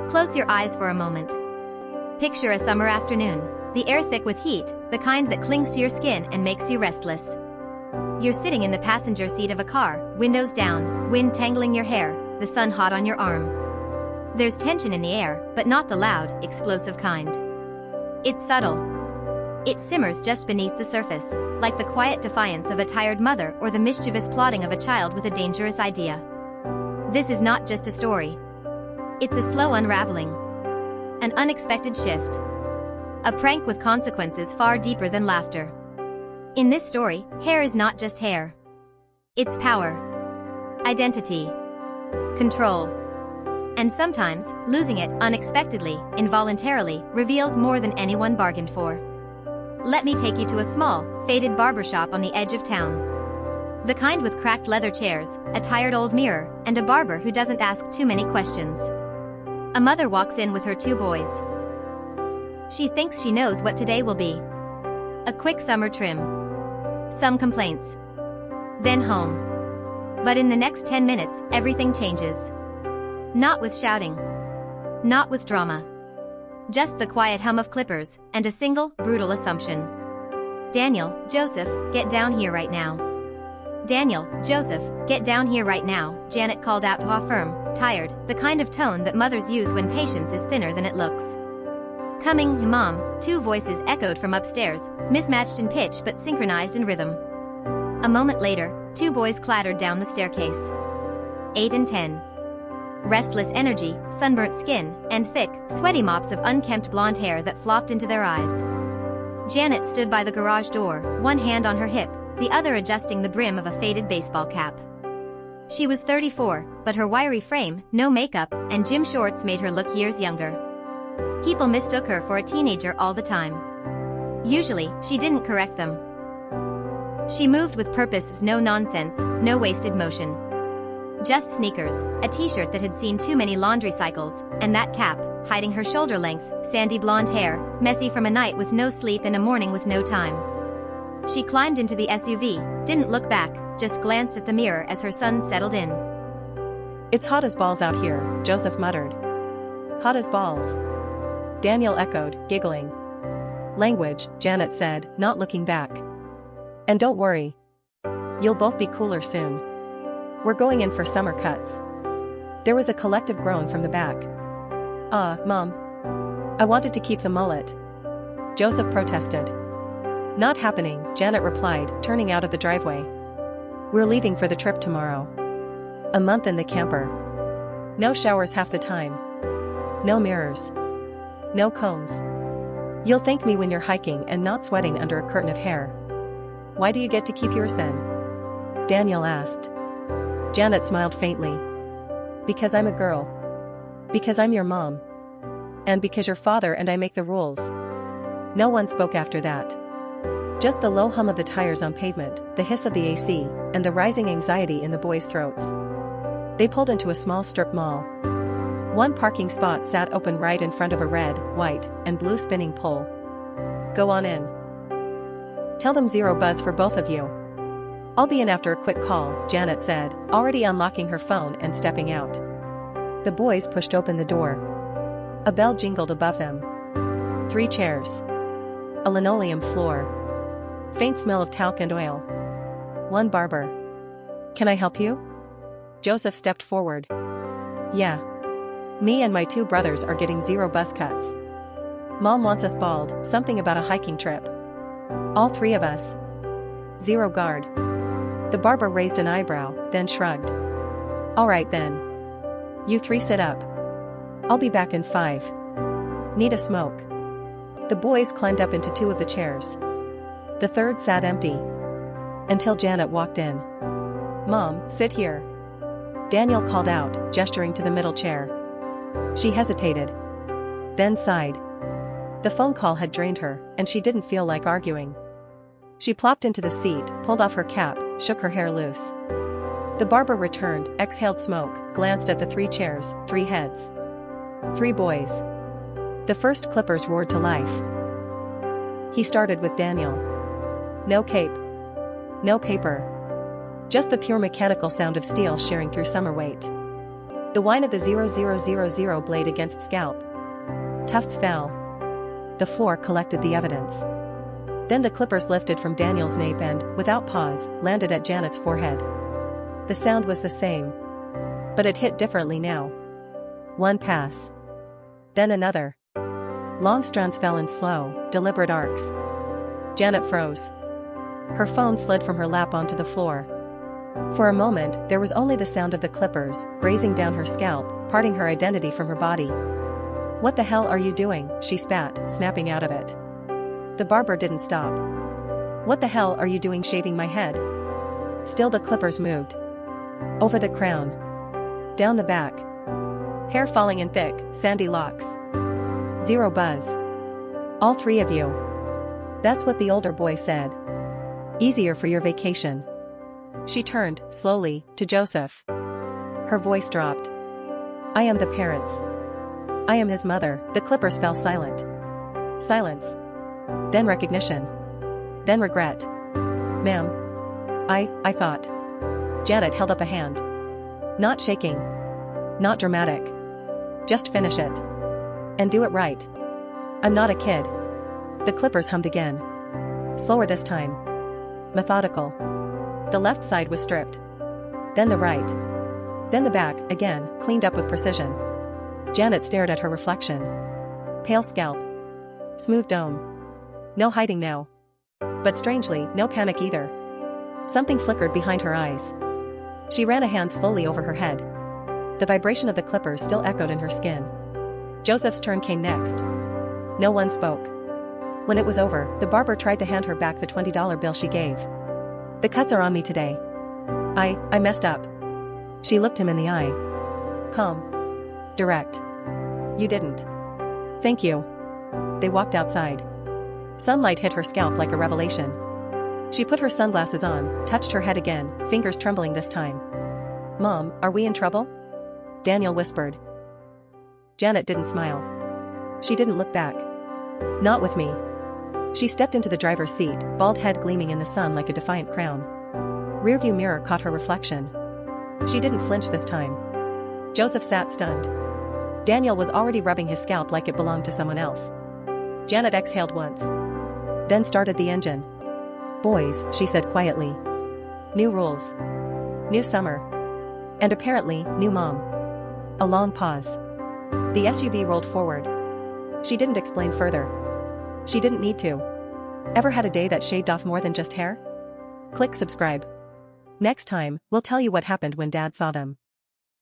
Close your eyes for a moment. Picture a summer afternoon, the air thick with heat, the kind that clings to your skin and makes you restless. You're sitting in the passenger seat of a car, windows down, wind tangling your hair, the sun hot on your arm. There's tension in the air, but not the loud, explosive kind. It's subtle. It simmers just beneath the surface, like the quiet defiance of a tired mother or the mischievous plotting of a child with a dangerous idea. This is not just a story. It's a slow unraveling. An unexpected shift. A prank with consequences far deeper than laughter. In this story, hair is not just hair. It's power, identity, control. And sometimes, losing it, unexpectedly, involuntarily, reveals more than anyone bargained for. Let me take you to a small, faded barbershop on the edge of town. The kind with cracked leather chairs, a tired old mirror, and a barber who doesn't ask too many questions. A mother walks in with her 2 boys. She thinks she knows what today will be. A quick summer trim. Some complaints. Then home. But in the next 10 minutes, everything changes. Not with shouting. Not with drama. Just the quiet hum of clippers, and a single, brutal assumption. Daniel, Joseph, get down here right now. Daniel, Joseph, get down here right now, Janet called out to her firm, tired, the kind of tone that mothers use when patience is thinner than it looks. Coming, Mom, 2 voices echoed from upstairs, mismatched in pitch but synchronized in rhythm. A moment later, 2 boys clattered down the staircase. 8 and 10. Restless energy, sunburnt skin, and thick, sweaty mops of unkempt blonde hair that flopped into their eyes. Janet stood by the garage door, one hand on her hip, the other adjusting the brim of a faded baseball cap. She was 34, but her wiry frame, no makeup, and gym shorts made her look years younger. People mistook her for a teenager all the time. Usually, she didn't correct them. She moved with purpose, no nonsense, no wasted motion. Just sneakers, a t-shirt that had seen too many laundry cycles, and that cap, hiding her shoulder-length, sandy blonde hair, messy from a night with no sleep and a morning with no time. She climbed into the SUV, didn't look back, just glanced at the mirror as her son settled in. "It's hot as balls out here," Joseph muttered. "Hot as balls," Daniel echoed, giggling. "Language," Janet said, not looking back. "And don't worry. You'll both be cooler soon. We're going in for summer cuts." There was a collective groan from the back. Mom. I wanted to keep the mullet," Joseph protested. "Not happening," Janet replied, turning out of the driveway. "We're leaving for the trip tomorrow. A month in the camper. No showers half the time. No mirrors. No combs. You'll thank me when you're hiking and not sweating under a curtain of hair." "Why do you get to keep yours then?" Daniel asked. Janet smiled faintly. "Because I'm a girl. Because I'm your mom. And because your father and I make the rules." No one spoke after that. Just the low hum of the tires on pavement, the hiss of the AC, and the rising anxiety in the boys' throats. They pulled into a small strip mall. One parking spot sat open right in front of a red, white, and blue spinning pole. "Go on in. Tell them zero buzz for both of you." "I'll be in after a quick call," Janet said, already unlocking her phone and stepping out. The boys pushed open the door. A bell jingled above them. 3 chairs. A linoleum floor. Faint smell of talc and oil. One barber. "Can I help you?" Joseph stepped forward. "Yeah. Me and my 2 brothers are getting 0 buzz cuts. Mom wants us bald, something about a hiking trip. All 3 of us. 0 guard." The barber raised an eyebrow, then shrugged. "All right then. You 3 sit up. I'll be back in 5. Need a smoke?" The boys climbed up into 2 of the chairs. The third sat empty. Until Janet walked in. "Mom, sit here," Daniel called out, gesturing to the middle chair. She hesitated. Then sighed. The phone call had drained her, and she didn't feel like arguing. She plopped into the seat, pulled off her cap, shook her hair loose. The barber returned, exhaled smoke, glanced at the 3 chairs, 3 heads. 3 boys. The first clippers roared to life. He started with Daniel. No cape. No paper. Just the pure mechanical sound of steel shearing through summer weight. The whine of the 0000 blade against scalp. Tufts fell. The floor collected the evidence. Then the clippers lifted from Daniel's nape and, without pause, landed at Janet's forehead. The sound was the same. But it hit differently now. One pass. Then another. Long strands fell in slow, deliberate arcs. Janet froze. Her phone slid from her lap onto the floor. For a moment, there was only the sound of the clippers, grazing down her scalp, parting her identity from her body. "What the hell are you doing?" she spat, snapping out of it. The barber didn't stop. "What the hell are you doing shaving my head?" Still the clippers moved. Over the crown. Down the back. Hair falling in thick, sandy locks. Zero buzz. "All three of you." That's what the older boy said. "Easier for your vacation." She turned, slowly, to Joseph. Her voice dropped. "I am the parents. I am his mother." The clippers fell silent. Silence. Then recognition. Then regret. "Ma'am. I thought." Janet held up a hand. "Not shaking. Not dramatic. Just finish it. And do it right. I'm not a kid." The clippers hummed again. Slower this time. Methodical. The left side was stripped. Then the right. Then the back, again, cleaned up with precision. Janet stared at her reflection. Pale scalp. Smooth dome. No hiding now. But strangely, no panic either. Something flickered behind her eyes. She ran a hand slowly over her head. The vibration of the clippers still echoed in her skin. Joseph's turn came next. No one spoke. When it was over, the barber tried to hand her back the $20 bill she gave. "The cuts are on me today. I messed up." She looked him in the eye. Calm. Direct. "You didn't." "Thank you." They walked outside. Sunlight hit her scalp like a revelation. She put her sunglasses on, touched her head again, fingers trembling this time. "Mom, are we in trouble?" Daniel whispered. Janet didn't smile. She didn't look back. "Not with me." She stepped into the driver's seat, bald head gleaming in the sun like a defiant crown. Rearview mirror caught her reflection. She didn't flinch this time. Joseph sat stunned. Daniel was already rubbing his scalp like it belonged to someone else. Janet exhaled once. Then started the engine. "Boys," she said quietly. "New rules. New summer. And apparently, new mom." A long pause. The SUV rolled forward. She didn't explain further. She didn't need to. Ever had a day that shaved off more than just hair? Click subscribe. Next time, we'll tell you what happened when Dad saw them.